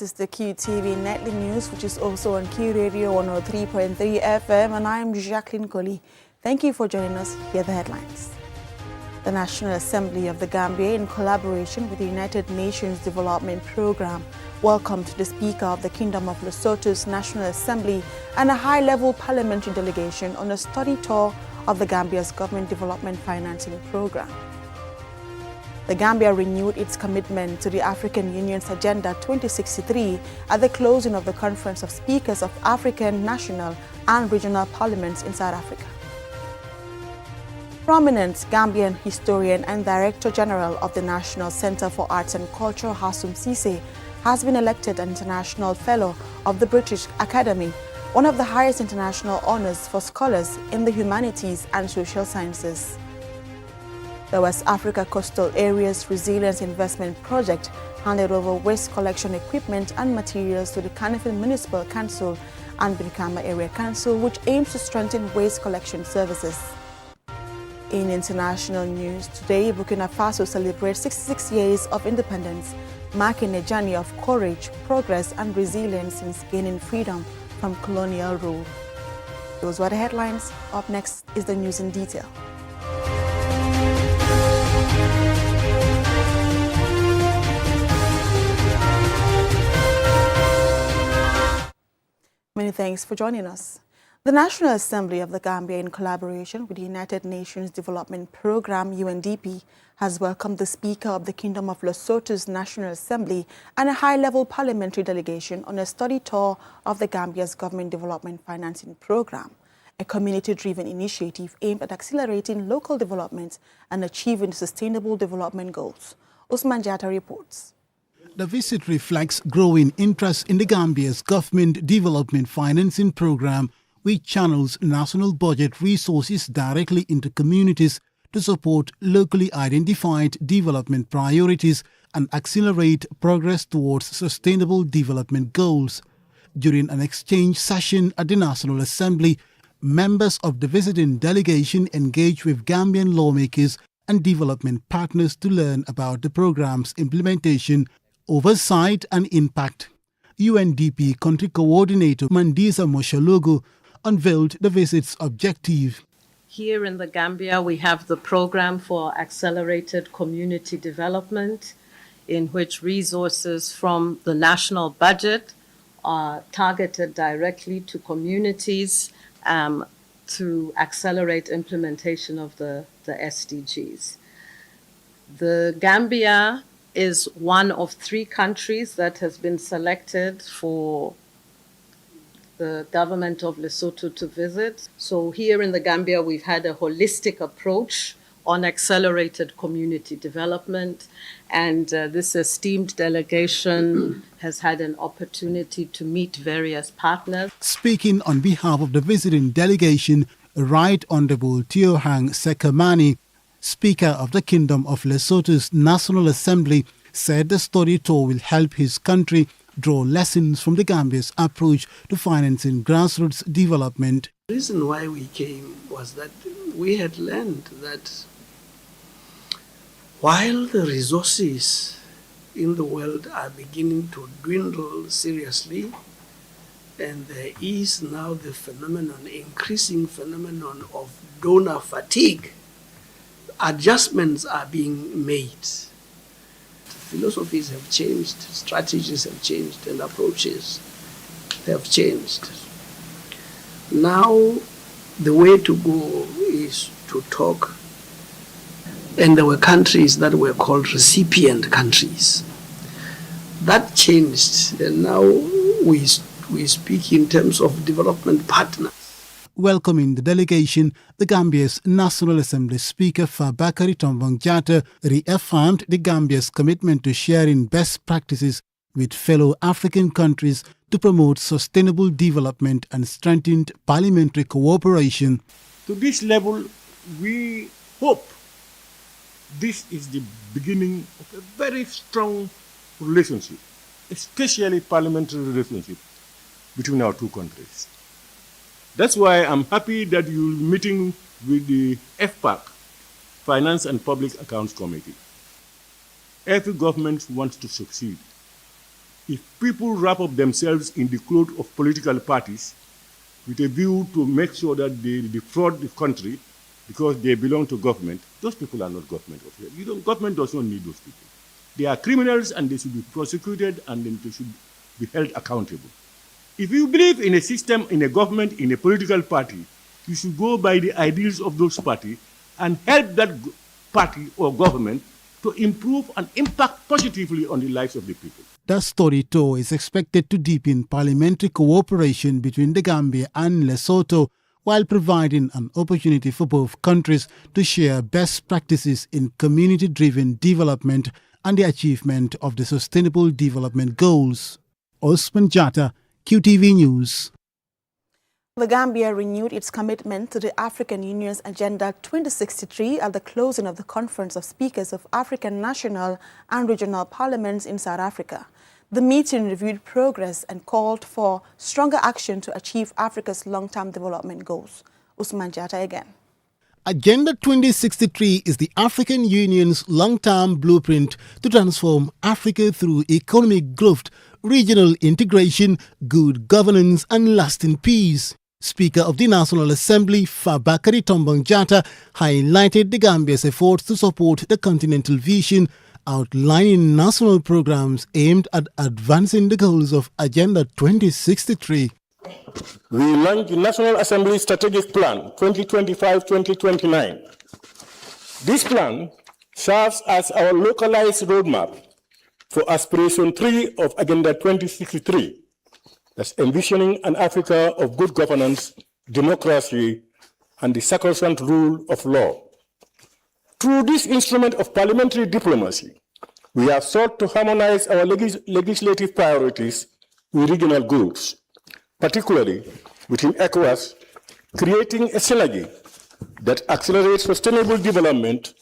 This is the QTV Nightly News, which is also on Q Radio 103.3 FM, and I'm Jacqueline Coley. Thank you for joining us. Here are the headlines. The National Assembly of the Gambia, in collaboration with the United Nations Development Programme, welcomed the Speaker of the Kingdom of Lesotho's National Assembly and a high-level parliamentary delegation on a study tour of the Gambia's Government Development Financing Programme. The Gambia renewed its commitment to the African Union's Agenda 2063 at the closing of the Conference of Speakers of African, National and Regional Parliaments in South Africa. Prominent Gambian historian and Director General of the National Centre for Arts and Culture, Hassum Ceesay, has been elected an International Fellow of the British Academy, one of the highest international honours for scholars in the humanities and social sciences. The West Africa Coastal Areas Resilience Investment Project handed over waste collection equipment and materials to the Kanifing Municipal Council and Brikama Area Council, which aims to strengthen waste collection services. In international news, today Burkina Faso celebrates 66 years of independence, marking a journey of courage, progress and resilience since gaining freedom from colonial rule. Those were the headlines. Up next is the news in detail. Many thanks for joining us. The National Assembly of the Gambia, in collaboration with the United Nations Development Programme (UNDP), has welcomed the Speaker of the Kingdom of Lesotho's National Assembly and a high-level parliamentary delegation on a study tour of the Gambia's Government Development Financing Programme, a community-driven initiative aimed at accelerating local development and achieving sustainable development goals. Usman Jatta reports. The visit reflects growing interest in the Gambia's Government Development Financing Programme, which channels national budget resources directly into communities to support locally identified development priorities and accelerate progress towards sustainable development goals. During an exchange session at the National Assembly, members of the visiting delegation engaged with Gambian lawmakers and development partners to learn about the programme's implementation, oversight and impact. UNDP Country Coordinator Mandisa Moshalogo unveiled the visit's objective. Here in the Gambia, we have the Program for Accelerated Community Development, in which resources from the national budget are targeted directly to communities to accelerate implementation of the SDGs. The Gambia is one of 3 countries that has been selected for the government of Lesotho to visit. So here in the Gambia, we've had a holistic approach on accelerated community development, and this esteemed delegation has had an opportunity to meet various partners. Speaking on behalf of the visiting delegation, Right Honourable Teohang Sekamani, Speaker of the Kingdom of Lesotho's National Assembly, said the study tour will help his country draw lessons from the Gambia's approach to financing grassroots development. The reason why we came was that we had learned that while the resources in the world are beginning to dwindle seriously, and there is now the increasing phenomenon of donor fatigue, adjustments are being made. Philosophies have changed, strategies have changed, and approaches have changed. Now, the way to go is to talk. And there were countries that were called recipient countries. That changed, and now we speak in terms of development partners. Welcoming the delegation, the Gambia's National Assembly Speaker Fabakary Tombong Jatta reaffirmed the Gambia's commitment to sharing best practices with fellow African countries to promote sustainable development and strengthened parliamentary cooperation. To this level, we hope this is the beginning of a very strong relationship, especially parliamentary relationship between our 2 countries. That's why I'm happy that you're meeting with the FPAC, Finance and Public Accounts Committee. Every government wants to succeed. if people wrap up themselves in the cloth of political parties with a view to make sure that they defraud the country because they belong to government, those people are not government officials. Government does not need those people. They are criminals and they should be prosecuted and then they should be held accountable. If you believe in a system, in a government, in a political party, you should go by the ideals of those parties and help that party or government to improve and impact positively on the lives of the people. The story tour is expected to deepen parliamentary cooperation between the Gambia and Lesotho while providing an opportunity for both countries to share best practices in community-driven development and the achievement of the Sustainable Development Goals. Osman Jatta, QTV News. The Gambia renewed its commitment to the African Union's Agenda 2063 at the closing of the Conference of Speakers of African National and Regional Parliaments in South Africa. The meeting reviewed progress and called for stronger action to achieve Africa's long-term development goals. Usman Jatta again. Agenda 2063 is the African Union's long-term blueprint to transform Africa through economic growth, regional integration, good governance and lasting peace. Speaker of the National Assembly, Fabakary Tombong Jatta, highlighted the Gambia's efforts to support the continental vision, outlining national programs aimed at advancing the goals of Agenda 2063. We launched the National Assembly Strategic Plan 2025-2029. This plan serves as our localized roadmap for Aspiration 3 of Agenda 2063, that's envisioning an Africa of good governance, democracy, and the sacrosanct rule of law. Through this instrument of parliamentary diplomacy, we have sought to harmonize our legislative priorities with regional goals, particularly within ECOWAS, creating a synergy that accelerates sustainable development.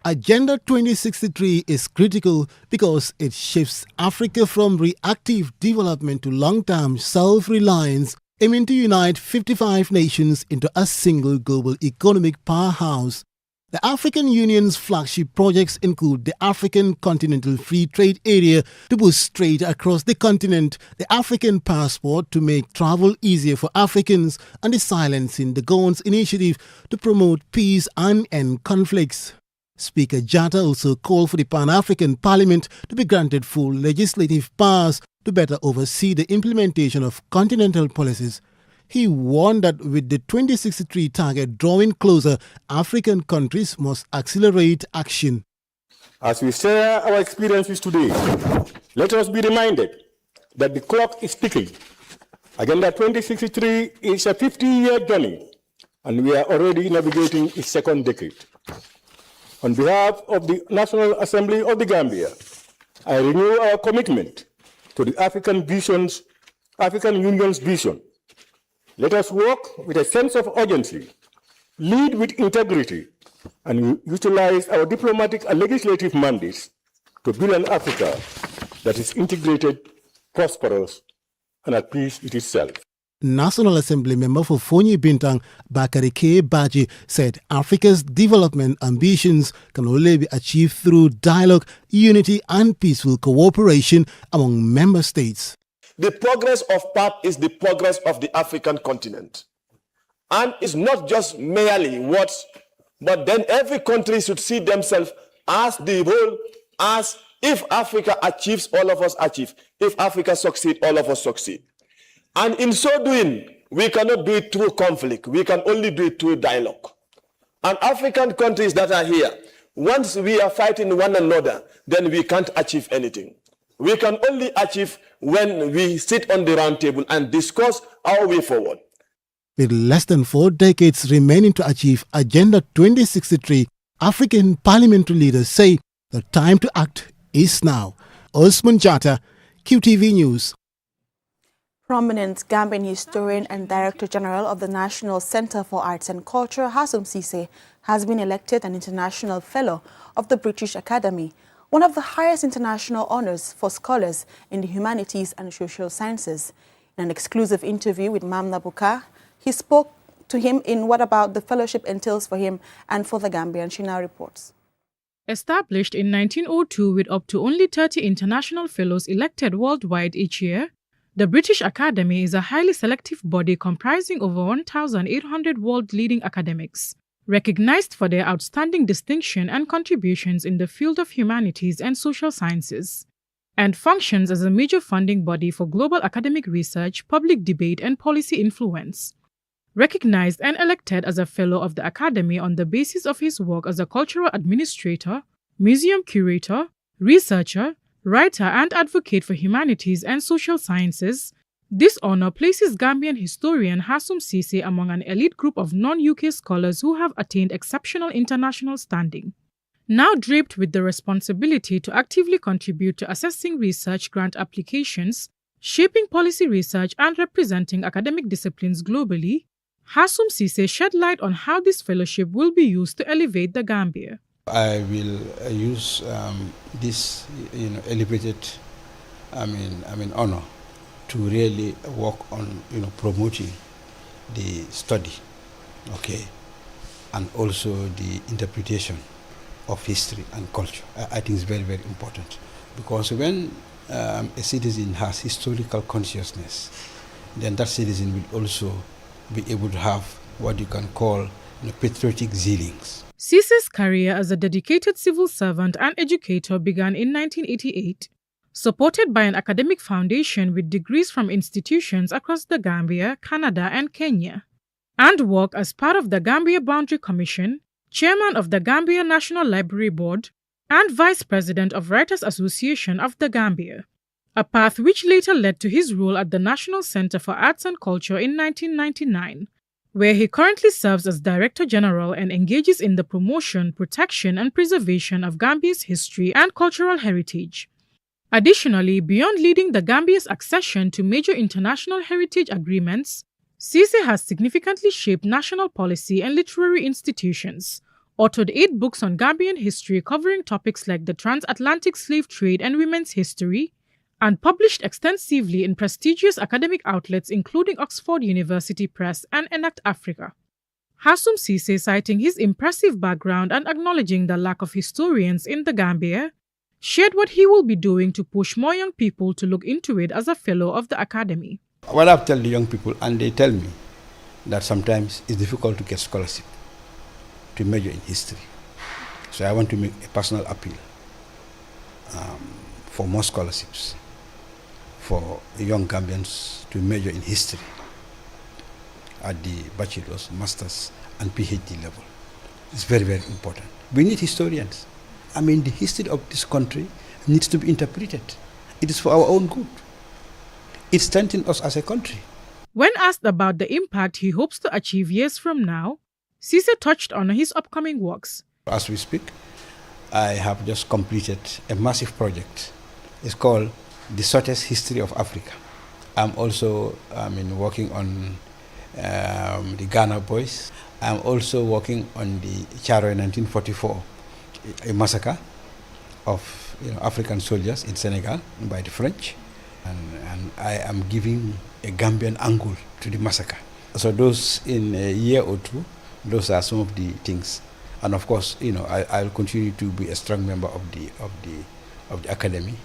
Agenda 2063 is critical because it shifts Africa from reactive development to long-term self-reliance, aiming to unite 55 nations into a single global economic powerhouse. The African Union's flagship projects include the African Continental Free Trade Area to boost trade across the continent, the African Passport to make travel easier for Africans, and the Silencing the Guns initiative to promote peace and end conflicts. Speaker Jatta also called for the Pan-African Parliament to be granted full legislative powers to better oversee the implementation of continental policies. He warned that with the 2063 target drawing closer, African countries must accelerate action. As we share our experiences today, let us be reminded that the clock is ticking. Agenda 2063 is a 50-year journey, and we are already navigating its second decade. On behalf of the National Assembly of the Gambia, I renew our commitment to the African Union's vision. Let us work with a sense of urgency, lead with integrity, and utilize our diplomatic and legislative mandates to build an Africa that is integrated, prosperous, and at peace with itself. National Assembly member for Fonyi Bintang, Bakary K. Baji, said Africa's development ambitions can only be achieved through dialogue, unity, and peaceful cooperation among member states. The progress of PAP is the progress of the African continent. And it's not just merely words, but then every country should see themselves as the whole, as if Africa achieves, all of us achieve. If Africa succeeds, all of us succeed. And in so doing, we cannot do it through conflict. We can only do it through dialogue. And African countries that are here, once we are fighting one another, then we can't achieve anything. We can only achieve when we sit on the round table and discuss our way forward. With less than 4 decades remaining to achieve Agenda 2063, African parliamentary leaders say the time to act is now. Osman Jatta, QTV News. Prominent Gambian historian and Director General of the National Center for Arts and Culture, Hassum Ceesay, has been elected an International Fellow of the British Academy, one of the highest international honors for scholars in the humanities and social sciences. In an exclusive interview with Mamna Buka, he spoke to him in what about the fellowship entails for him and for the Gambian. She now reports. Established in 1902 with up to only 30 international fellows elected worldwide each year, the British Academy is a highly selective body comprising over 1,800 world-leading academics, recognized for their outstanding distinction and contributions in the field of humanities and social sciences, and functions as a major funding body for global academic research, public debate, and policy influence. Recognized and elected as a Fellow of the Academy on the basis of his work as a cultural administrator, museum curator, researcher, writer, and advocate for humanities and social sciences, this honor places Gambian historian Hassum Ceesay among an elite group of non-UK scholars who have attained exceptional international standing. Now draped with the responsibility to actively contribute to assessing research grant applications, shaping policy research, and representing academic disciplines globally, Hassum Ceesay shed light on how this fellowship will be used to elevate the Gambia. I will use this, elevated, honor to really work on, promoting the study, and also the interpretation of history and culture. I think it's very, very important, because when a citizen has historical consciousness, then that citizen will also be able to have what you can call patriotic zealings. Ceesay's career as a dedicated civil servant and educator began in 1988, supported by an academic foundation with degrees from institutions across the Gambia, Canada, and Kenya, and worked as part of the Gambia Boundary Commission, chairman of the Gambia National Library Board, and vice president of Writers Association of the Gambia, a path which later led to his role at the National Center for Arts and Culture in 1999, where he currently serves as Director General and engages in the promotion, protection, and preservation of Gambia's history and cultural heritage. Additionally, beyond leading the Gambia's accession to major international heritage agreements, Ceesay has significantly shaped national policy and literary institutions, authored 8 books on Gambian history covering topics like the transatlantic slave trade and women's history, and published extensively in prestigious academic outlets including Oxford University Press and Enact Africa. Hassum Ceesay, citing his impressive background and acknowledging the lack of historians in the Gambia, shared what he will be doing to push more young people to look into it as a fellow of the Academy. Well, I've told the young people, and they tell me that sometimes it's difficult to get scholarship to major in history. So I want to make a personal appeal for more scholarships for young Gambians to major in history at the bachelor's, master's, and PhD level. It's very, very important. We need historians. The history of this country needs to be interpreted. It is for our own good. It strengthens us as a country. When asked about the impact he hopes to achieve years from now, Ceesay touched on his upcoming works. As we speak, I have just completed a massive project. It's called The Shortest History of Africa. I'm also working on the Ghana Boys. I'm also working on the Charo 1944, a massacre of African soldiers in Senegal by the French. And I am giving a Gambian angle to the massacre. So those, in a year or two, those are some of the things. And of course, I'll continue to be a strong member of the Academy.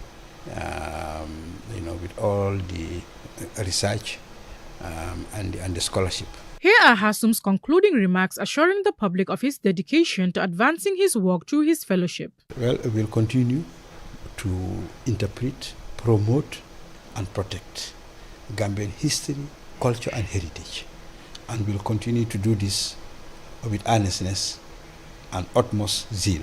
With all the research and the scholarship. Here are Hassum's concluding remarks assuring the public of his dedication to advancing his work through his fellowship. Well, we'll continue to interpret, promote, and protect Gambian history, culture, and heritage. And we'll continue to do this with earnestness and utmost zeal.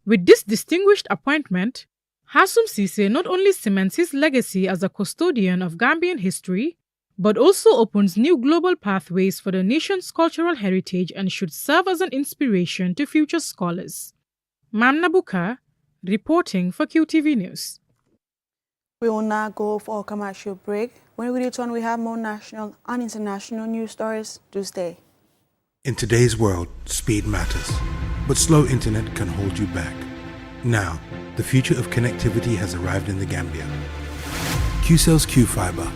With this distinguished appointment, Hassum Ceesay not only cements his legacy as a custodian of Gambian history, but also opens new global pathways for the nation's cultural heritage and should serve as an inspiration to future scholars. Mamna Bukar, reporting for QTV News. We will now go for a commercial break. When we return, we have more national and international news stories. Do stay. In today's world, speed matters, but slow internet can hold you back. Now, the future of connectivity has arrived in the Gambia. QCell's Q-Fiber,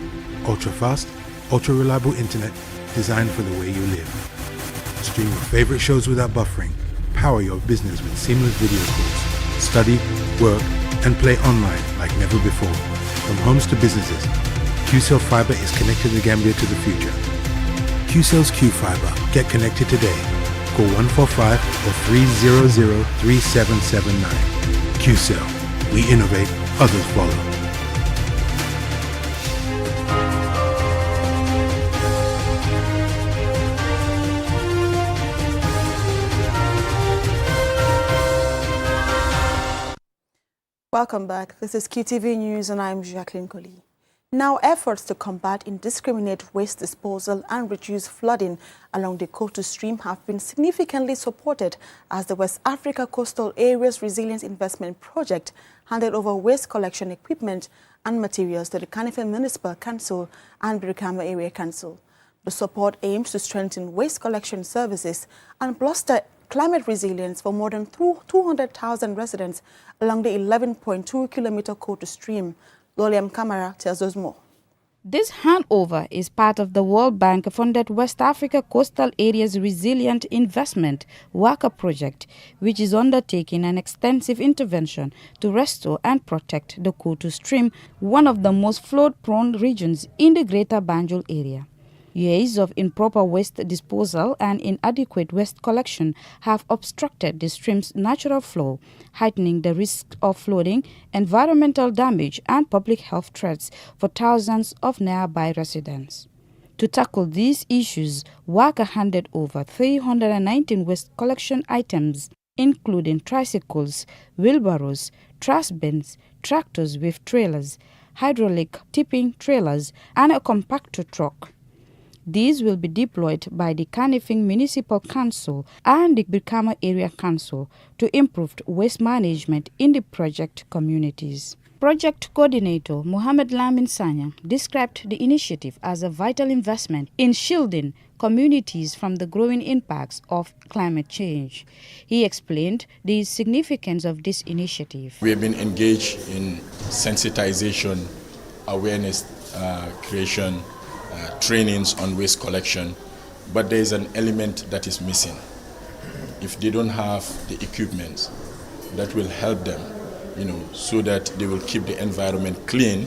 ultra-fast, ultra-reliable internet designed for the way you live. Stream your favorite shows without buffering. Power your business with seamless video calls. study, work, and play online like never before. From homes to businesses, QCell Fiber is connecting the Gambia to the future. QCell's Q Fiber. Get connected today. Call 145 or 300-3779. QCell. We innovate, others follow. Welcome back. This is QTV News and I'm Jacqueline Collie. Now, efforts to combat indiscriminate waste disposal and reduce flooding along the Kotu stream have been significantly supported as the West Africa Coastal Areas Resilience Investment Project handed over waste collection equipment and materials to the Kanife Municipal Council and Brikama Area Council. The support aims to strengthen waste collection services and bolster climate resilience for more than 200,000 residents along the 11.2-kilometer Kotu stream. Loliam Kamara tells us more. This handover is part of the World Bank-funded West Africa Coastal Areas Resilient Investment WACA project, which is undertaking an extensive intervention to restore and protect the Kotu stream, one of the most flood-prone regions in the Greater Banjul area. Years of improper waste disposal and inadequate waste collection have obstructed the stream's natural flow, heightening the risk of flooding, environmental damage, and public health threats for thousands of nearby residents. To tackle these issues, WACA handed over 319 waste collection items, including tricycles, wheelbarrows, trash bins, tractors with trailers, hydraulic tipping trailers, and a compactor truck. These will be deployed by the Kanifing Municipal Council and the Brikama Area Council to improve waste management in the project communities. Project coordinator Mohamed Lamin Sanyang described the initiative as a vital investment in shielding communities from the growing impacts of climate change. He explained the significance of this initiative. We have been engaged in sensitization, awareness creation, trainings on waste collection, but there is an element that is missing. If they don't have the equipment that will help them, so that they will keep the environment clean,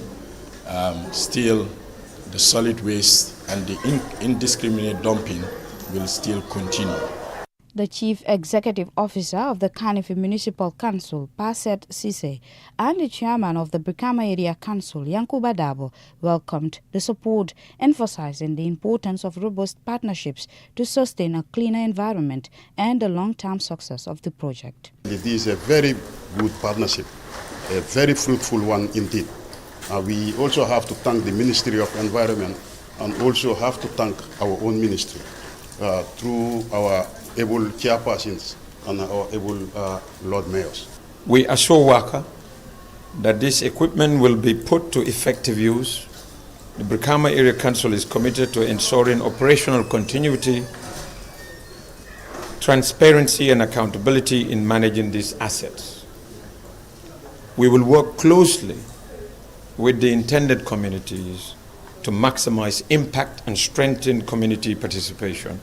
still the solid waste and the indiscriminate dumping will still continue. The Chief Executive Officer of the Kanife Municipal Council, Paset Ceesay, and the Chairman of the Brikama Area Council, Yankuba Dabo, welcomed the support, emphasizing the importance of robust partnerships to sustain a cleaner environment and the long-term success of the project. It is a very good partnership, a very fruitful one indeed. We also have to thank the Ministry of Environment and also have to thank our own ministry through our able chairpersons and our able Lord Mayors. We assure WACA that this equipment will be put to effective use. The Brikama Area Council is committed to ensuring operational continuity, transparency and accountability in managing these assets. We will work closely with the intended communities to maximize impact and strengthen community participation.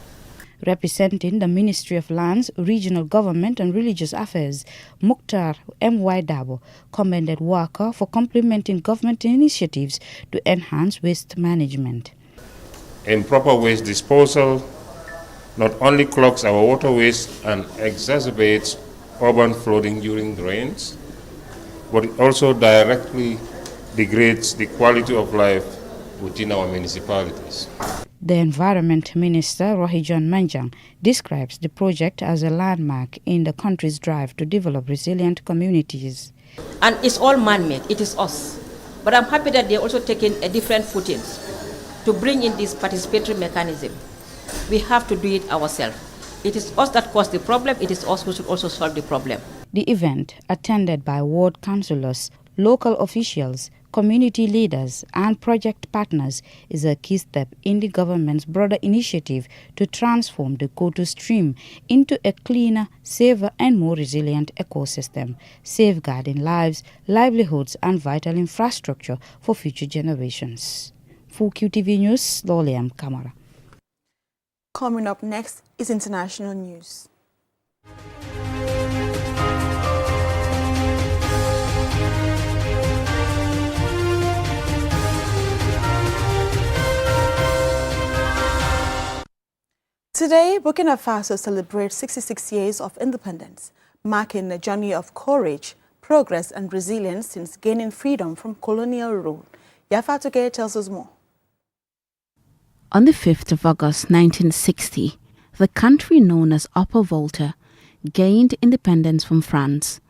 Representing the Ministry of Lands, Regional Government and Religious Affairs, Mukhtar M.Y. Dabo commended WACA for complementing government initiatives to enhance waste management. Improper waste disposal not only clogs our waterways and exacerbates urban flooding during the rains, but it also directly degrades the quality of life within our municipalities. The Environment Minister, Rohijan Manjang, describes the project as a landmark in the country's drive to develop resilient communities. And it's all man-made, it is us. But I'm happy that they're also taking a different footing to bring in this participatory mechanism. We have to do it ourselves. It is us that caused the problem, it is us who should also solve the problem. The event, attended by ward councillors, local officials, community leaders and project partners, is a key step in the government's broader initiative to transform the Kotu stream into a cleaner, safer and more resilient ecosystem, safeguarding lives, livelihoods and vital infrastructure for future generations. For QTV News, Loliam Kamara. Coming up next is international news. Today, Burkina Faso celebrates 66 years of independence, marking a journey of courage, progress and resilience since gaining freedom from colonial rule. Yafatuke tells us more. On the 5th of August 1960, the country known as Upper Volta gained independence from France.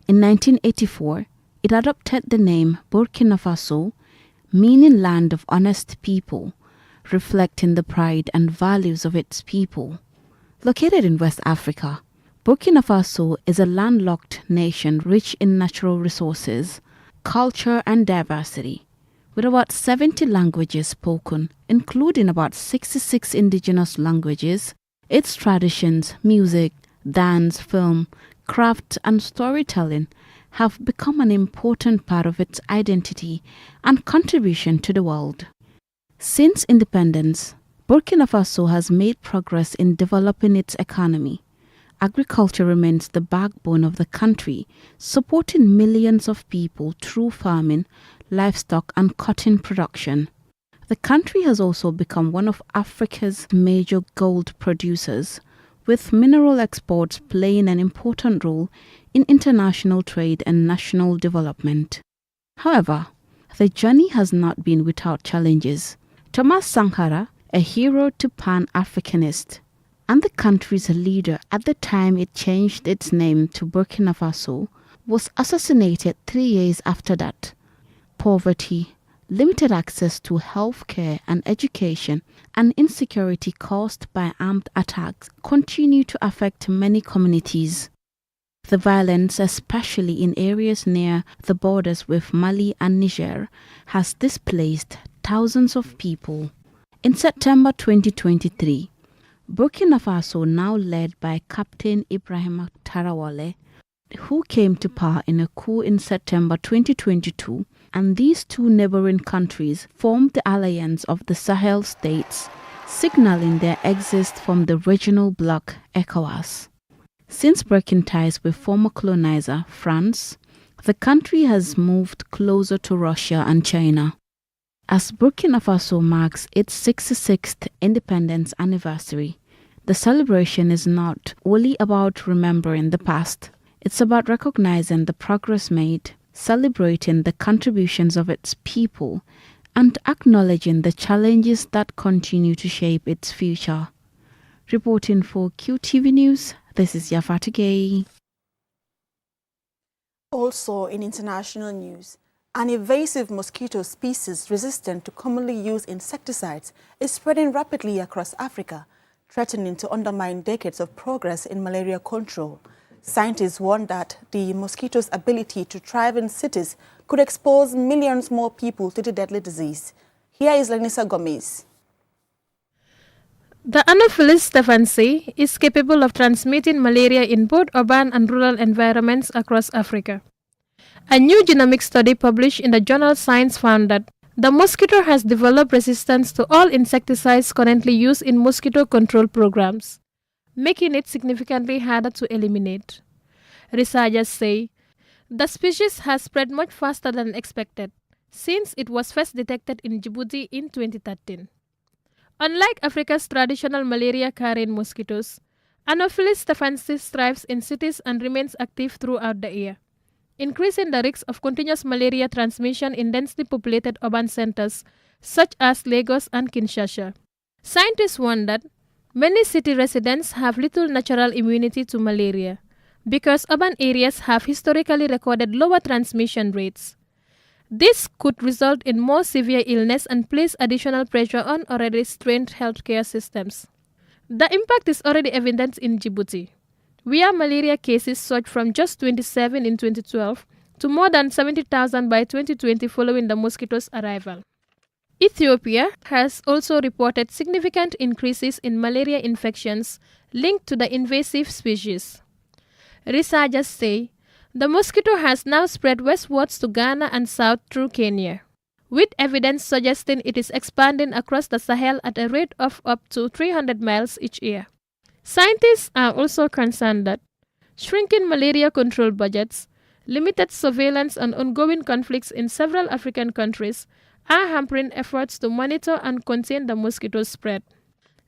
In 1984, it adopted the name Burkina Faso, meaning land of honest people, reflecting the pride and values of its people. Located in West Africa, Burkina Faso is a landlocked nation rich in natural resources, culture and diversity. With about 70 languages spoken, including about 66 indigenous languages, its traditions, music, dance, film, craft and storytelling have become an important part of its identity and contribution to the world. Since independence, Burkina Faso has made progress in developing its economy. Agriculture remains the backbone of the country, supporting millions of people through farming, livestock and cotton production. The country has also become one of Africa's major gold producers, with mineral exports playing an important role in international trade and national development. However, the journey has not been without challenges. Thomas Sankara, a hero to Pan-Africanists, and the country's leader at the time it changed its name to Burkina Faso, was assassinated 3 years after that. Poverty, limited access to health care and education, and insecurity caused by armed attacks continue to affect many communities. The violence, especially in areas near the borders with Mali and Niger, has displaced thousands of people. In September 2023, Burkina Faso, now led by Captain Ibrahim Tarawale, who came to power in a coup in September 2022, and these two neighboring countries formed the alliance of the Sahel states, signaling their exit from the regional bloc ECOWAS. Since breaking ties with former colonizer France, the country has moved closer to Russia and China. As Burkina Faso marks its 66th independence anniversary, the celebration is not only about remembering the past. It's about recognizing the progress made, celebrating the contributions of its people, and acknowledging the challenges that continue to shape its future. Reporting for QTV News, this is Yafatige. Also in international news, an invasive mosquito species resistant to commonly used insecticides is spreading rapidly across Africa, threatening to undermine decades of progress in malaria control. Scientists warn that the mosquito's ability to thrive in cities could expose millions more people to the deadly disease. Here is Lenisa Gomez. The Anopheles stephansii is capable of transmitting malaria in both urban and rural environments across Africa. A new genomic study published in the journal Science found that the mosquito has developed resistance to all insecticides currently used in mosquito control programs, making it significantly harder to eliminate. Researchers say the species has spread much faster than expected, since it was first detected in Djibouti in 2013. Unlike Africa's traditional malaria-carrying mosquitoes, Anopheles stephansii thrives in cities and remains active throughout the year, increasing the risk of continuous malaria transmission in densely populated urban centers such as Lagos and Kinshasa. Scientists warn that many city residents have little natural immunity to malaria because urban areas have historically recorded lower transmission rates. This could result in more severe illness and place additional pressure on already strained healthcare systems. The impact is already evident in Djibouti, where malaria cases surged from just 27 in 2012 to more than 70,000 by 2020 following the mosquito's arrival. Ethiopia has also reported significant increases in malaria infections linked to the invasive species. Researchers say the mosquito has now spread westwards to Ghana and south through Kenya, with evidence suggesting it is expanding across the Sahel at a rate of up to 300 miles each year. Scientists are also concerned that shrinking malaria control budgets, limited surveillance, and ongoing conflicts in several African countries are hampering efforts to monitor and contain the mosquito spread.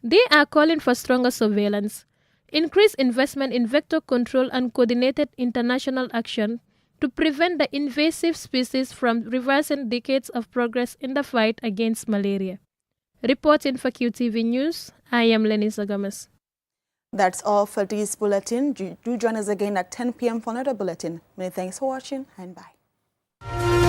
They are calling for stronger surveillance, increased investment in vector control and coordinated international action to prevent the invasive species from reversing decades of progress in the fight against malaria. Reporting for QTV News, I am Lenisa Gomez. That's all for this bulletin. Do join us again at 10 p.m. for another bulletin. Many thanks for watching and bye.